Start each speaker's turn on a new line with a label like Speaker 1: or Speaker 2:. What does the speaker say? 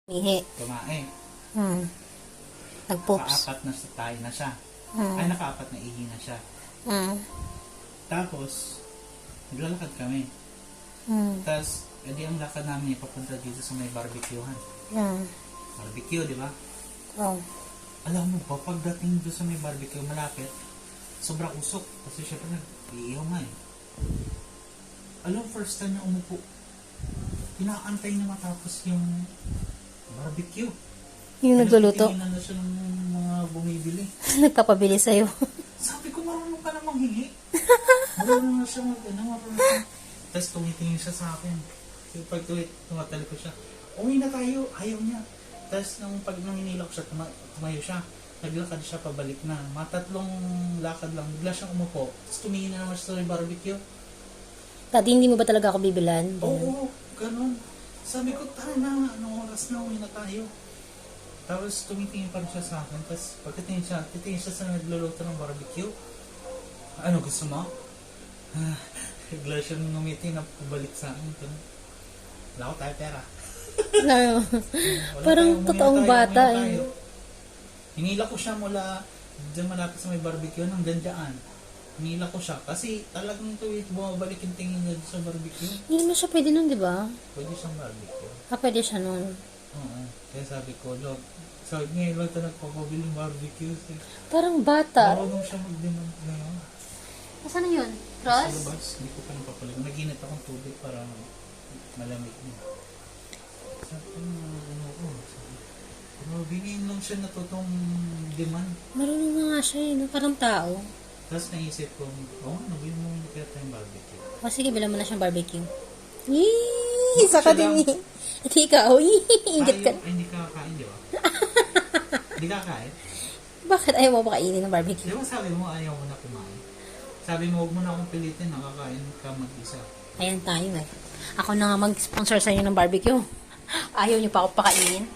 Speaker 1: Ihi.
Speaker 2: Kumain.
Speaker 1: Nag-poops.
Speaker 2: Nakaapat na tayo na siya.
Speaker 1: Mm.
Speaker 2: Ay, nakaapat na ihi na siya. Tapos, naglalakad kami. Tapos, edi ang lakad namin papunta dito sa may barbecuehan. Barbecue, di ba?
Speaker 1: Oh.
Speaker 2: Alam mo ba, pagdating doon sa may barbecue, malapit, sobrang usok. Kasi syempre, nag-iihaw nga eh. Alam, first time na umupo, inaantay na matapos yung barbecue.
Speaker 1: Yung nagluluto.
Speaker 2: Tingnan na siya ng mga bumibili.
Speaker 1: Nagpapabili sa'yo.
Speaker 2: Sabi ko, marunong ka namang hingi. Marunong na siya marunong siya. Tapos tumitingin siya sa akin. Pag tumatali ko siya, uwi na tayo, ayaw niya. Tapos pag nanginila ko siya, tumayo siya. Naglakad siya pabalik na. Matatlong lakad lang, bigla siyang umupo. Tapos tumingin na naman siya sa barbecue.
Speaker 1: Tati, hindi mo ba talaga ako bibilan?
Speaker 2: Oo, ganun. Sabi ko, tara na, anong oras na, uwi na tayo. Tapos tumitingin pa rin siya sa akin. Tapos pagkatingin siya sa nagluluto ng barbecue. Ano gusto mo? Bigla siya ngumiti na pabalik sa akin. Wala ko tayo pera.
Speaker 1: No. Parang totoong bata eh.
Speaker 2: Hinila ko siya mula dyan malapit sa may barbecue hanggang dyan. Hinila ko siya kasi talagang bumabalik yung tingin niya sa barbecue.
Speaker 1: Hindi naman siya pwede nun, di ba?
Speaker 2: Pwede siyang barbecue.
Speaker 1: Pwede siya nun.
Speaker 2: Oo. Kaya sabi ko, Lord, so ngayon lang ito nagpapabiling barbecue.
Speaker 1: Parang bata.
Speaker 2: Marunong siya mag-demand ngayon.
Speaker 1: Nasaan na yun?
Speaker 2: Sa
Speaker 1: Cross?
Speaker 2: labas, hindi ko pa napapalig. Naginit akong tubig para malamig niya. Sabi ko, ano ko? Bingin lang siya natutong demand.
Speaker 1: Marunong na nga siya eh, no? Parang tao.
Speaker 2: Tapos naisip ko, nabili mo yung kaya tayong barbecue.
Speaker 1: O sige, bilang mo na siyang barbecue. Yee! Isa ka
Speaker 2: Siya lang.
Speaker 1: din eh. Hindi ikaw. Ingat ka.
Speaker 2: Ay, hindi ka kakain, di ba? Hindi ka kakain?
Speaker 1: Bakit ayaw mo ba kainin ng barbecue?
Speaker 2: Di ba sabi mo ayaw mo na kumain? Sabi mo, huwag mo na akong pilitin, nakakain ka mag-isa.
Speaker 1: Ayan tayo eh. Ako na nga mag-sponsor sa inyo ng barbecue. Ayaw niyo pa ako pakainin.